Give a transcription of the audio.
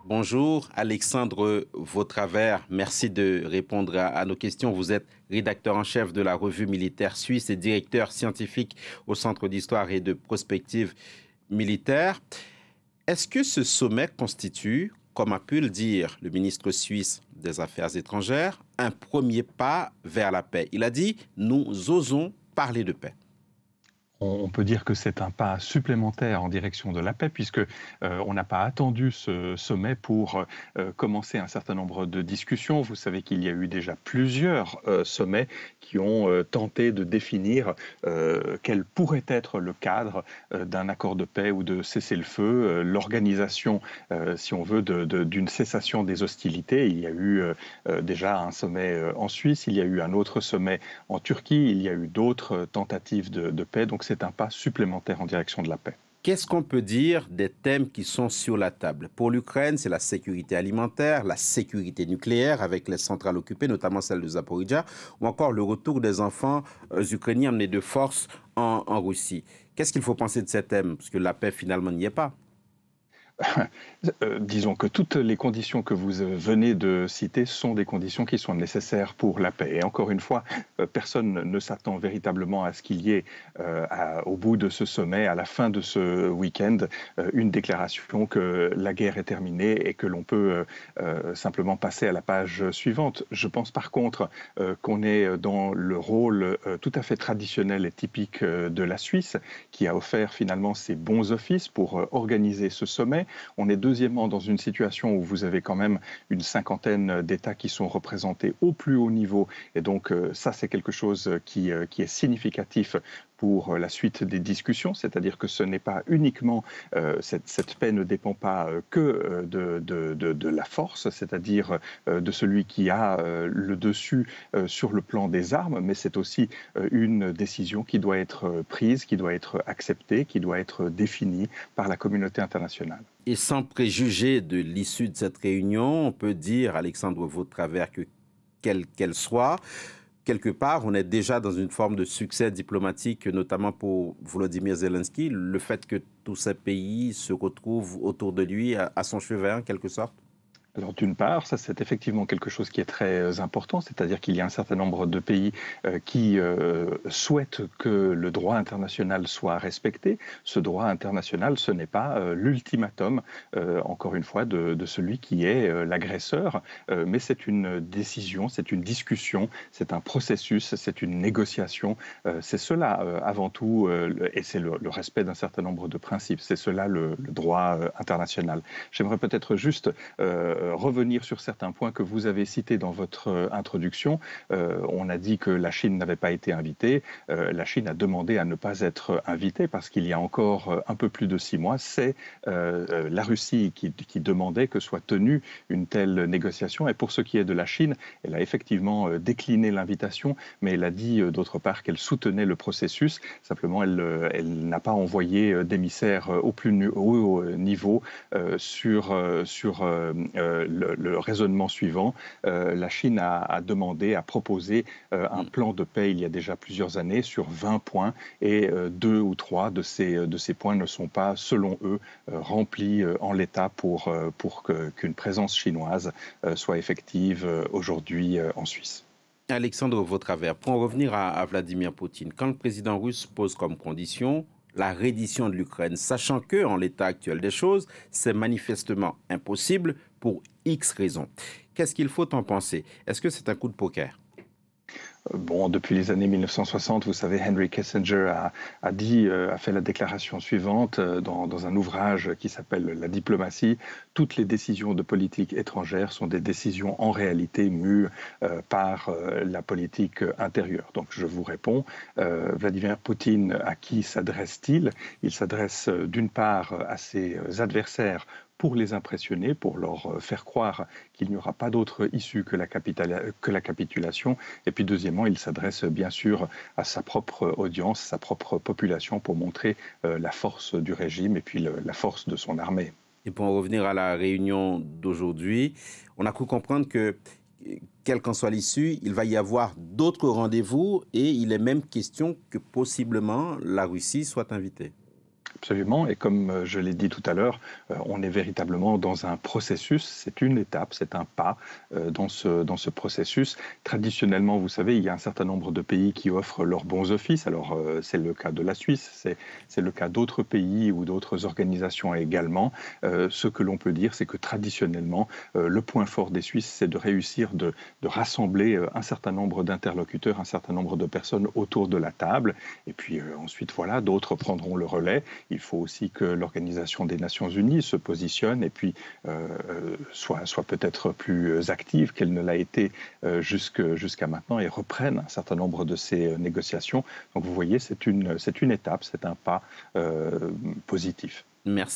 Bonjour, Alexandre Vautravers. Merci de répondre à nos questions. Vous êtes rédacteur en chef de la revue militaire suisse et directeur scientifique au Centre d'histoire et de prospective militaire. Est-ce que ce sommet constitue, comme a pu le dire le ministre suisse des Affaires étrangères, un premier pas vers la paix? Il a dit « Nous osons parler de paix ». On peut dire que c'est un pas supplémentaire en direction de la paix, puisque on n'a pas attendu ce sommet pour commencer un certain nombre de discussions. Vous savez qu'il y a eu déjà plusieurs sommets qui ont tenté de définir quel pourrait être le cadre d'un accord de paix ou de cessez-le-feu, l'organisation, si on veut, d'une cessation des hostilités. Il y a eu déjà un sommet en Suisse, il y a eu un autre sommet en Turquie, il y a eu d'autres tentatives de paix. Donc c'est un pas supplémentaire en direction de la paix. Qu'est-ce qu'on peut dire des thèmes qui sont sur la table? Pour l'Ukraine, c'est la sécurité alimentaire, la sécurité nucléaire avec les centrales occupées, notamment celle de Zaporizhzhia, ou encore le retour des enfants ukrainiens emmenés de force en Russie. Qu'est-ce qu'il faut penser de ces thèmes? Parce que la paix, finalement, n'y est pas. Disons que toutes les conditions que vous venez de citer sont des conditions qui sont nécessaires pour la paix. Et encore une fois, personne ne s'attend véritablement à ce qu'il y ait, au bout de ce sommet, à la fin de ce week-end, une déclaration que la guerre est terminée et que l'on peut simplement passer à la page suivante. Je pense par contre qu'on est dans le rôle tout à fait traditionnel et typique de la Suisse, qui a offert finalement ses bons offices pour organiser ce sommet. On est deuxièmement dans une situation où vous avez quand même une cinquantaine d'États qui sont représentés au plus haut niveau. Et donc ça, c'est quelque chose qui est significatif pour la suite des discussions, c'est-à-dire que ce n'est pas uniquement, cette paix ne dépend pas que de la force, c'est-à-dire de celui qui a le dessus sur le plan des armes, mais c'est aussi une décision qui doit être prise, qui doit être acceptée, qui doit être définie par la communauté internationale. Et sans préjuger de l'issue de cette réunion, on peut dire, Alexandre Vautravers, que quelle qu'elle soit, quelque part, on est déjà dans une forme de succès diplomatique, notamment pour Volodymyr Zelensky, le fait que tous ces pays se retrouvent autour de lui à son chevet, en quelque sorte? Alors d'une part, ça c'est effectivement quelque chose qui est très important, c'est-à-dire qu'il y a un certain nombre de pays qui souhaitent que le droit international soit respecté. Ce droit international, ce n'est pas l'ultimatum, encore une fois, de celui qui est l'agresseur, mais c'est une décision, c'est une discussion, c'est un processus, c'est une négociation. C'est cela avant tout, et c'est le respect d'un certain nombre de principes. C'est cela le droit international. J'aimerais peut-être juste revenir sur certains points que vous avez cités dans votre introduction. On a dit que la Chine n'avait pas été invitée. La Chine a demandé à ne pas être invitée parce qu'il y a encore un peu plus de 6 mois, c'est la Russie qui demandait que soit tenue une telle négociation. Et pour ce qui est de la Chine, elle a effectivement décliné l'invitation, mais elle a dit d'autre part qu'elle soutenait le processus. Simplement, elle n'a pas envoyé d'émissaires au plus haut niveau sur le raisonnement suivant. La Chine a demandé, a proposé un plan de paix il y a déjà plusieurs années sur 20 points et 2 ou 3 de ces points ne sont pas, selon eux, remplis en l'état pour qu'une présence chinoise soit effective aujourd'hui en Suisse. Alexandre Vautravers, pour en revenir à Vladimir Poutine, quand le président russe pose comme condition la reddition de l'Ukraine, sachant que, en l'état actuel des choses, c'est manifestement impossible pour X raisons. Qu'est-ce qu'il faut en penser? Est-ce que c'est un coup de poker? Bon, depuis les années 1960, vous savez, Henry Kissinger a fait la déclaration suivante dans un ouvrage qui s'appelle La diplomatie. Toutes les décisions de politique étrangère sont des décisions en réalité mues par la politique intérieure. Donc je vous réponds, Vladimir Poutine, à qui s'adresse-t-il? Il s'adresse d'une part à ses adversaires pour les impressionner, pour leur faire croire qu'il n'y aura pas d'autre issue que la capitulation. Et puis deuxièmement, il s'adresse bien sûr à sa propre audience, sa propre population pour montrer la force du régime et puis la force de son armée. Et pour en revenir à la réunion d'aujourd'hui, on a cru comprendre que, quelle qu'en soit l'issue, il va y avoir d'autres rendez-vous et il est même question que possiblement la Russie soit invitée. Absolument, et comme je l'ai dit tout à l'heure, on est véritablement dans un processus, c'est une étape, c'est un pas dans ce processus. Traditionnellement, vous savez, il y a un certain nombre de pays qui offrent leurs bons offices, alors c'est le cas de la Suisse, c'est le cas d'autres pays ou d'autres organisations également. Ce que l'on peut dire, c'est que traditionnellement, le point fort des Suisses, c'est de réussir de rassembler un certain nombre d'interlocuteurs, un certain nombre de personnes autour de la table, et puis ensuite, voilà, d'autres prendront le relais. Il faut aussi que l'Organisation des Nations Unies se positionne et puis soit peut-être plus active qu'elle ne l'a été jusqu'à maintenant et reprenne un certain nombre de ces négociations. Donc vous voyez, c'est une étape, c'est un pas positif. Merci.